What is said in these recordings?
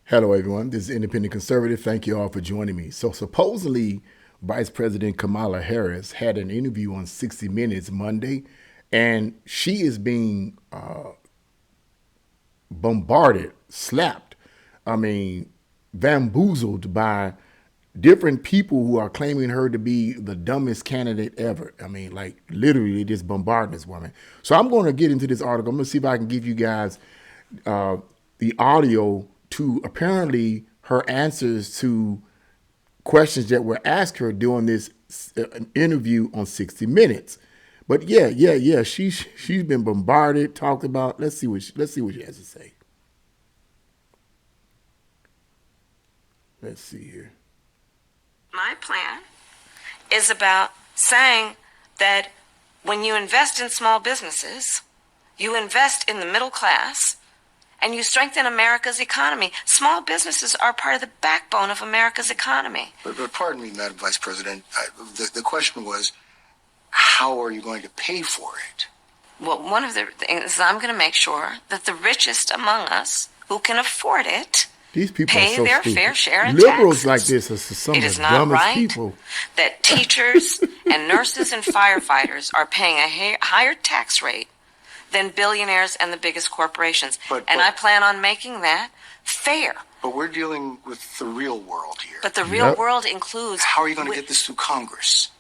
Hello, everyone. This is Independent Conservative. Thank you all for joining me. So, supposedly, Vice President Kamala Harris had an interview on 60 Minutes Monday, and she is being bombarded, slapped, bamboozled by different people who are claiming her to be the dumbest candidate ever. Literally just bombarding this woman. So I'm going to get into this article. I'm going to see if I can give you guys the audio to apparently her answers to questions that were asked her during this interview on 60 Minutes. But yeah, she's been bombarded, talked about. Let's see what she has to say. Let's see here. My plan is about saying that when you invest in small businesses, you invest in the middle class, and you strengthen America's economy. Small businesses are part of the backbone of America's economy. But pardon me, Madam Vice President, the question was, how are you going to pay for it? Well, one of the things is I'm going to make sure that the richest among us who can afford it These people pay are so their stupid. fair share in Liberals taxes. like this are some It of is the not dumbest right people. that teachers and nurses and firefighters are paying a higher tax rate than billionaires and the biggest corporations. And I plan on making that fair. But we're dealing with the real world here. But the real world includes... How are you going to get this through Congress?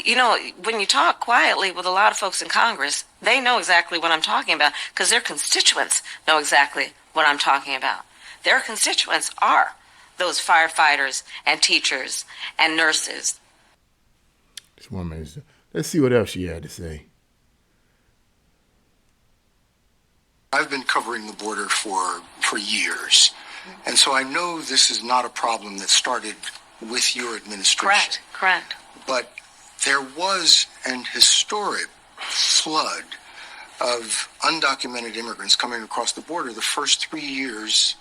You know, when you talk quietly with a lot of folks in Congress, they know exactly what I'm talking about because their constituents know exactly what I'm talking about. Their constituents are those firefighters and teachers and nurses. Let's see what else she had to say. I've been covering the border for years, and so I know this is not a problem that started with your administration. Correct. But there was an historic flood of undocumented immigrants coming across the border the first 3 years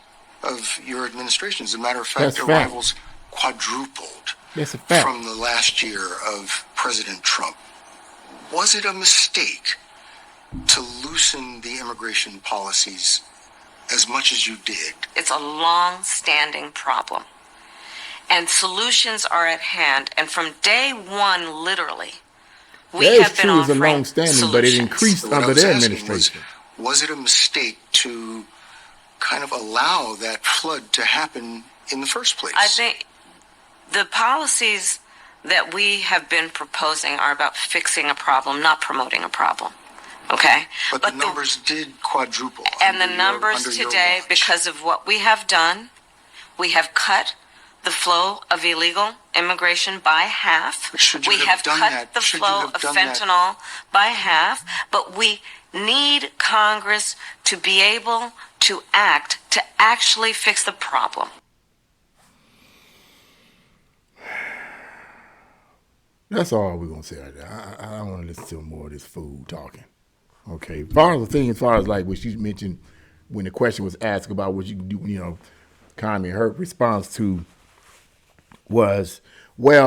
of your administration. As a matter of fact, arrivals quadrupled from the last year of President Trump. Was it a mistake to loosen the immigration policies as much as you did? It's a long-standing problem. And solutions are at hand. And from day one, literally, we have been offering a long-standing, solutions. but it increased under their administration. Was it a mistake to kind of allow that flood to happen in the first place? I think the policies that we have been proposing are about fixing a problem, not promoting a problem. Okay? But the numbers did quadruple. And the numbers today, because of what we have done, we have cut the flow of illegal immigration by half. We have cut the flow of fentanyl by half. But we need Congress to be able to act to actually fix the problem. That's all we're going to say right there. I don't want to listen to more of this fool talking. Okay. As far as like what you mentioned when the question was asked about what you can do, Connie, her response to was, we're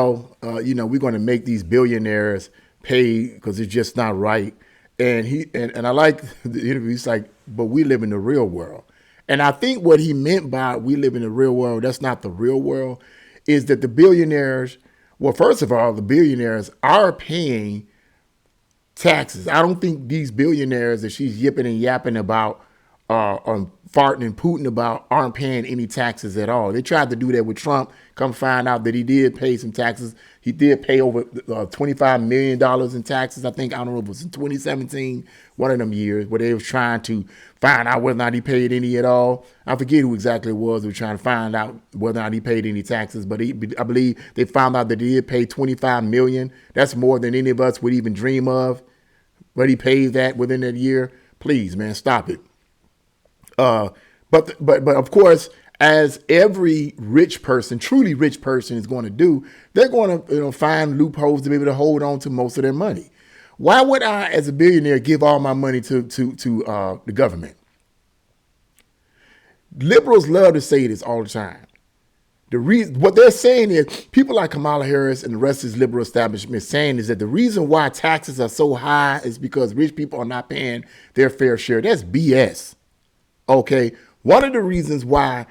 going to make these billionaires pay because it's just not right. And I like the interview. He's like, but we live in the real world. And I think what he meant by we live in the real world, that's not the real world, is that the billionaires, well, first of all, the billionaires are paying taxes. I don't think these billionaires that she's yipping and yapping about, farting and pooting about, aren't paying any taxes at all. They tried to do that with Trump. Come find out that he did pay some taxes. He did pay over $25 million in taxes. I don't know if it was in 2017, one of them years, where they was trying to find out whether or not he paid any at all. I forget who exactly it was. They were trying to find out whether or not he paid any taxes. But I believe they found out that he did pay $25 million. That's more than any of us would even dream of. But he paid that within that year. Please, man, stop it. But of course, as every rich person, truly rich person is going to do, they're going to find loopholes to be able to hold on to most of their money. Why would I, as a billionaire, give all my money to the government? Liberals love to say this all the time. What they're saying is, people like Kamala Harris and the rest of this liberal establishment saying is that the reason why taxes are so high is because rich people are not paying their fair share. That's BS. Okay. One of the reasons why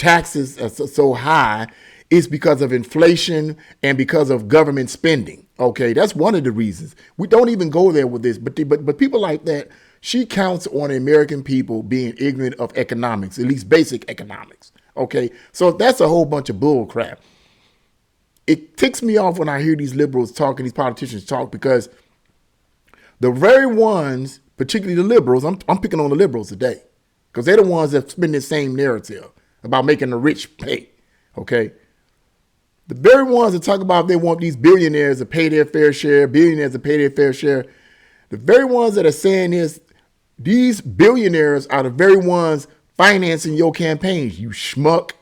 taxes are so high is because of inflation and because of government spending. Okay, that's one of the reasons. We don't even go there with this, but people like that, she counts on American people being ignorant of economics, at least basic economics. Okay, so that's a whole bunch of bull crap. It ticks me off when I hear these liberals talk and these politicians talk, because the very ones, particularly the liberals, I'm picking on the liberals today, because they're the ones that spin this same narrative about making the rich pay. Okay, the very ones that talk about they want these billionaires to pay their fair share, billionaires to pay their fair share. The very ones that are saying this, these billionaires are the very ones financing your campaigns, you schmuck.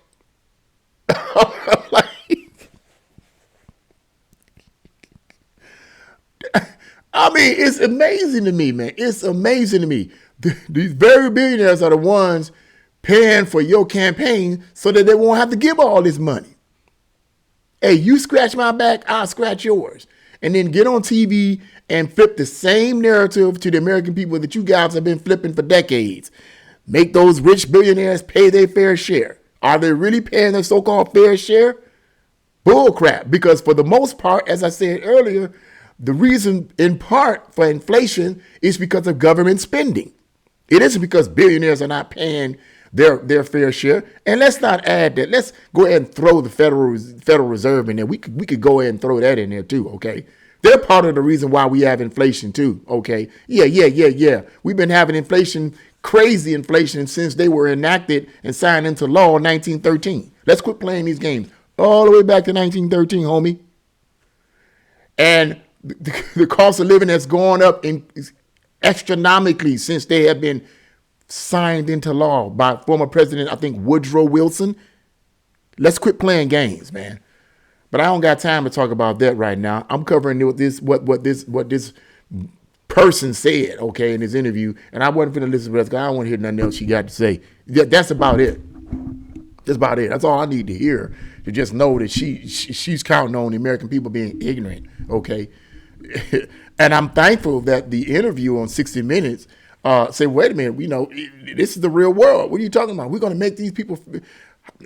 I mean, it's amazing to me, man. It's amazing to me. These very billionaires are the ones paying for your campaign so that they won't have to give all this money. Hey, you scratch my back, I'll scratch yours. And then get on TV and flip the same narrative to the American people that you guys have been flipping for decades. Make those rich billionaires pay their fair share. Are they really paying their so-called fair share? Bull crap. Because for the most part, as I said earlier, the reason in part for inflation is because of government spending. It isn't because billionaires are not paying their fair share. And let's not add that. Let's go ahead and throw the Federal Reserve in there. We could go ahead and throw that in there too, okay? They're part of the reason why we have inflation too, okay? Yeah. We've been having inflation, crazy inflation, since they were enacted and signed into law in 1913. Let's quit playing these games. All the way back to 1913, homie. And the cost of living has gone up astronomically since they have been signed into law by former President, I think, Woodrow Wilson. Let's quit playing games, man. But I don't got time to talk about that right now. I'm covering what this person said, okay, in his interview, and I wasn't going to listen to that because I don't want to hear nothing else she got to say. That's about it. That's about it. That's all I need to hear, to just know that she's counting on the American people being ignorant, okay? And I'm thankful that the interview on 60 Minutes say, wait a minute, this is the real world. What are you talking about? We're going to make these people.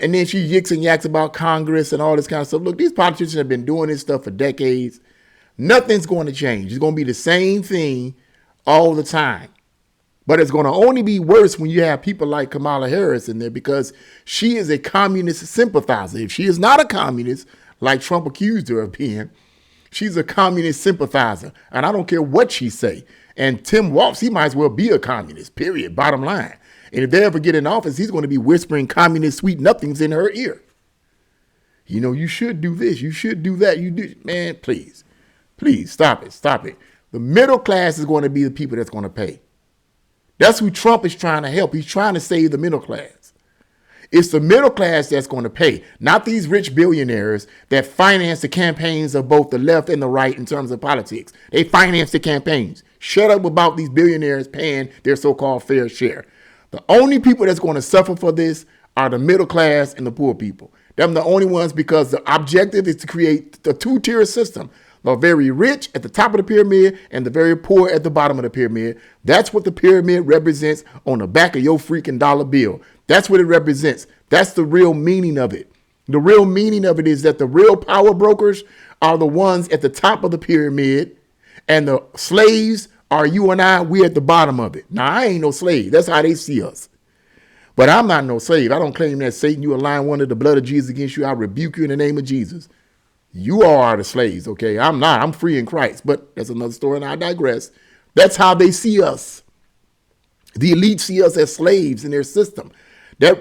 And then she yicks and yaks about Congress and all this kind of stuff. Look, these politicians have been doing this stuff for decades. Nothing's going to change. It's going to be the same thing all the time. But it's going to only be worse when you have people like Kamala Harris in there, because she is a communist sympathizer. If she is not a communist, like Trump accused her of being, she's a communist sympathizer. And I don't care what she say. And Tim Walz, he might as well be a communist, period, bottom line. And if they ever get in office, he's going to be whispering communist sweet nothings in her ear. You should do this. You should do that. Man, please, stop it. The middle class is going to be the people that's going to pay. That's who Trump is trying to help. He's trying to save the middle class. It's the middle class that's going to pay, not these rich billionaires that finance the campaigns of both the left and the right in terms of politics. They finance the campaigns. Shut up about these billionaires paying their so-called fair share. The only people that's going to suffer for this are the middle class and the poor people. Them the only ones, because the objective is to create the two-tier system. The very rich at the top of the pyramid and the very poor at the bottom of the pyramid. That's what the pyramid represents on the back of your freaking dollar bill. That's what it represents. That's the real meaning of it. The real meaning of it is that the real power brokers are the ones at the top of the pyramid, and the slaves are you and I. We're at the bottom of it. Now, I ain't no slave. That's how they see us. But I'm not no slave. I don't claim that, Satan, you align one of the blood of Jesus against you. I rebuke you in the name of Jesus. You all are the slaves, okay? I'm not. I'm free in Christ. But that's another story, and I digress. That's how they see us. The elite see us as slaves in their system. That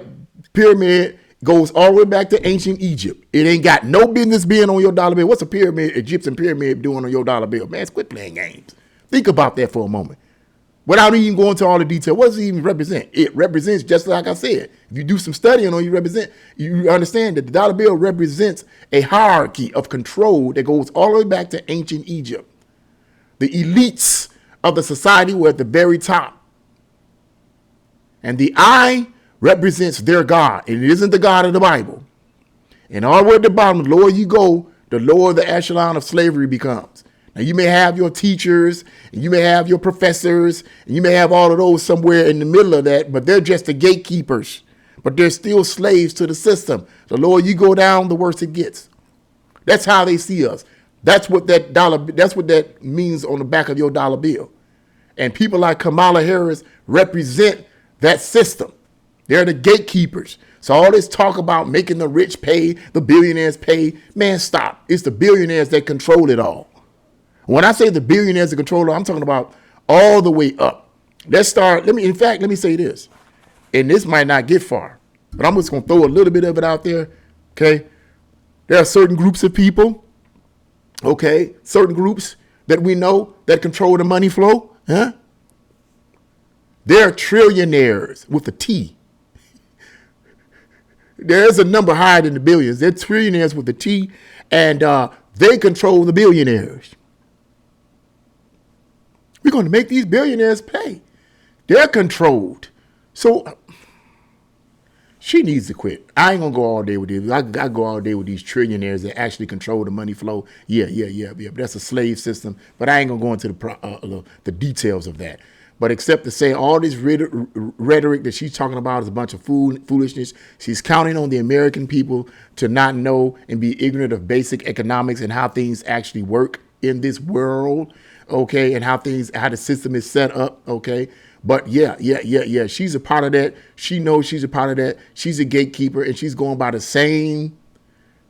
pyramid goes all the way back to ancient Egypt. It ain't got no business being on your dollar bill. What's a pyramid, Egyptian pyramid, doing on your dollar bill? Man, quit playing games. Think about that for a moment. Without even going into all the detail, what does it even represent? It represents, just like I said, if you do some studying on you understand that the dollar bill represents a hierarchy of control that goes all the way back to ancient Egypt. The elites of the society were at the very top. And the I represents their God. And it isn't the God of the Bible. And all the way at the bottom, the lower you go, the lower the echelon of slavery becomes. Now, you may have your teachers, and you may have your professors, and you may have all of those somewhere in the middle of that, but they're just the gatekeepers. but they're still slaves to the system. The lower you go down, the worse it gets. That's how they see us. That's what that means on the back of your dollar bill. And people like Kamala Harris represent that system. They're the gatekeepers. So all this talk about making the rich pay, the billionaires pay, man, stop. It's the billionaires that control it all. When I say the billionaires that control it, I'm talking about all the way up. Let's start. Let me say this. And this might not get far, but I'm just going to throw a little bit of it out there. Okay. There are certain groups of people, okay, certain groups that we know that control the money flow. Huh? They're trillionaires with a T. There's a number higher than the billions. They're trillionaires with a T, and they control the billionaires. We're going to make these billionaires pay. They're controlled. So she needs to quit. I ain't going to go all day with this. I go all day with these trillionaires that actually control the money flow. Yeah. But that's a slave system. But I ain't going to go into the details of that. But except to say all this rhetoric that she's talking about is a bunch of foolishness. She's counting on the American people to not know and be ignorant of basic economics and how things actually work in this world, okay, and how the system is set up, okay. But yeah. She's a part of that. She knows she's a part of that. She's a gatekeeper, and she's going by the same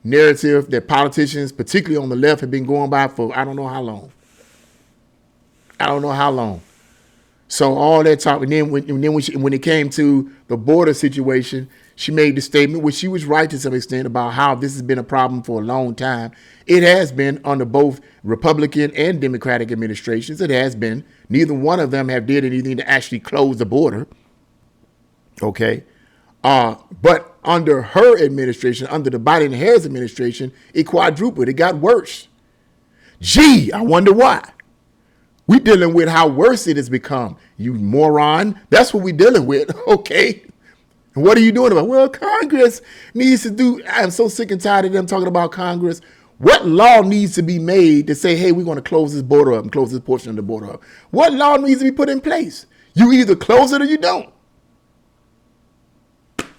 narrative that politicians, particularly on the left, have been going by for I don't know how long. So all that talk, and then when it came to the border situation, she made the statement, which she was right to some extent, about how this has been a problem for a long time. It has been under both Republican and Democratic administrations. It has been. Neither one of them have did anything to actually close the border. Okay. But under her administration, under the Biden-Harris administration, it quadrupled. It got worse. Gee, I wonder why. We're dealing with how worse it has become. You moron. That's what we're dealing with. Okay. And what are you doing about it? Well, Congress needs to do. I'm so sick and tired of them talking about Congress. What law needs to be made to say, hey, we're going to close this border up and close this portion of the border up? What law needs to be put in place? You either close it or you don't.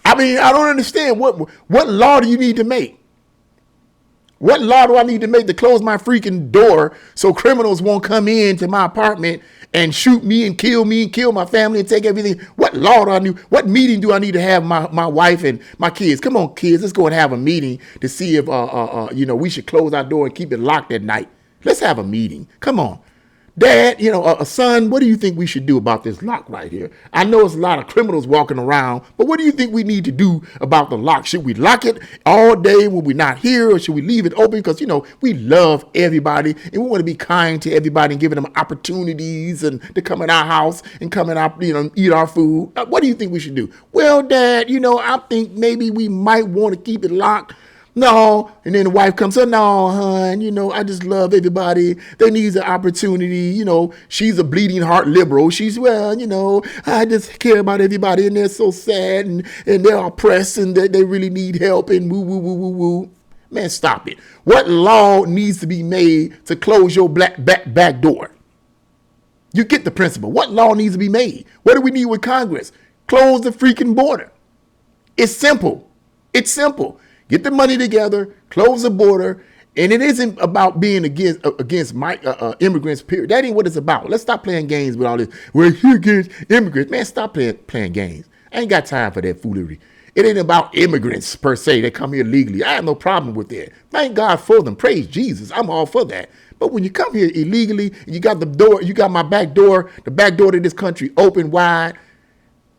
I mean, I don't understand. What law do you need to make? What law do I need to make to close my freaking door so criminals won't come into my apartment and shoot me and kill my family and take everything? What law do I need? What meeting do I need to have my wife and my kids? Come on, kids, let's go and have a meeting to see if we should close our door and keep it locked at night. Let's have a meeting. Come on. Dad, son, what do you think we should do about this lock right here? I know it's a lot of criminals walking around, but what do you think we need to do about the lock? Should we lock it all day when we're not here, or should we leave it open? Because, we love everybody and we want to be kind to everybody and giving them opportunities and to come in our house and come in our, eat our food. What do you think we should do? Well, Dad, I think maybe we might want to keep it locked. No. And then the wife comes up, no, hon, I just love everybody. They need an opportunity. She's a bleeding heart liberal. She's, I just care about everybody and they're so sad and they're oppressed and they really need help and woo, woo, woo, woo, woo. Man, stop it. What law needs to be made to close your back door? You get the principle. What law needs to be made? What do we need with Congress? Close the freaking border. It's simple. Get the money together, close the border, and it isn't about being against immigrants, period. That ain't what it's about. Let's stop playing games with all this. We're here against immigrants. Man, stop playing games. I ain't got time for that foolery. It ain't about immigrants, per se, that come here legally. I have no problem with that. Thank God for them. Praise Jesus. I'm all for that. But when you come here illegally, you got my back door, the back door to this country open wide,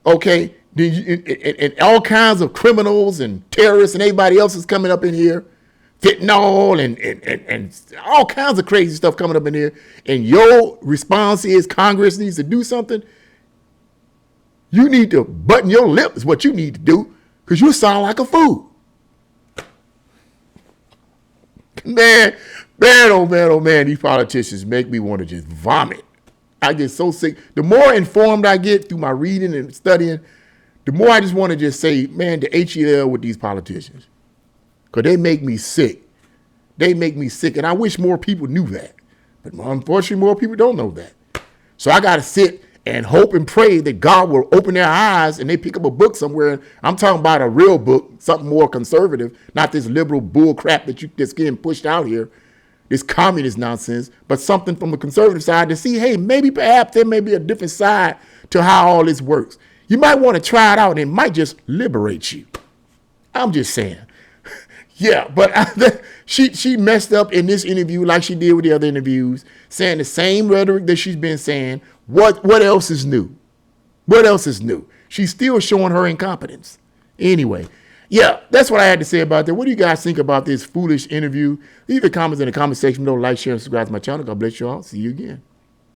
okay? And all kinds of criminals and terrorists and everybody else is coming up in here, fentanyl and all kinds of crazy stuff coming up in here. And your response is Congress needs to do something. You need to button your lip is what you need to do, because you sound like a fool. Man, oh man, these politicians make me want to just vomit. I get so sick. The more informed I get through my reading and studying, the more I just want to just say, man, the HEL with these politicians. Because they make me sick. And I wish more people knew that. But unfortunately, more people don't know that. So I got to sit and hope and pray that God will open their eyes and they pick up a book somewhere. I'm talking about a real book, something more conservative, not this liberal bull crap that's getting pushed out here, this communist nonsense, but something from the conservative side to see, hey, maybe perhaps there may be a different side to how all this works. You might want to try it out and it might just liberate you. I'm just saying. Yeah, but she messed up in this interview like she did with the other interviews, saying the same rhetoric that she's been saying. What else is new? What else is new? She's still showing her incompetence. Anyway, yeah, that's what I had to say about that. What do you guys think about this foolish interview? Leave your comments in the comment section below. Like, share, and subscribe to my channel. God bless you all. See you again.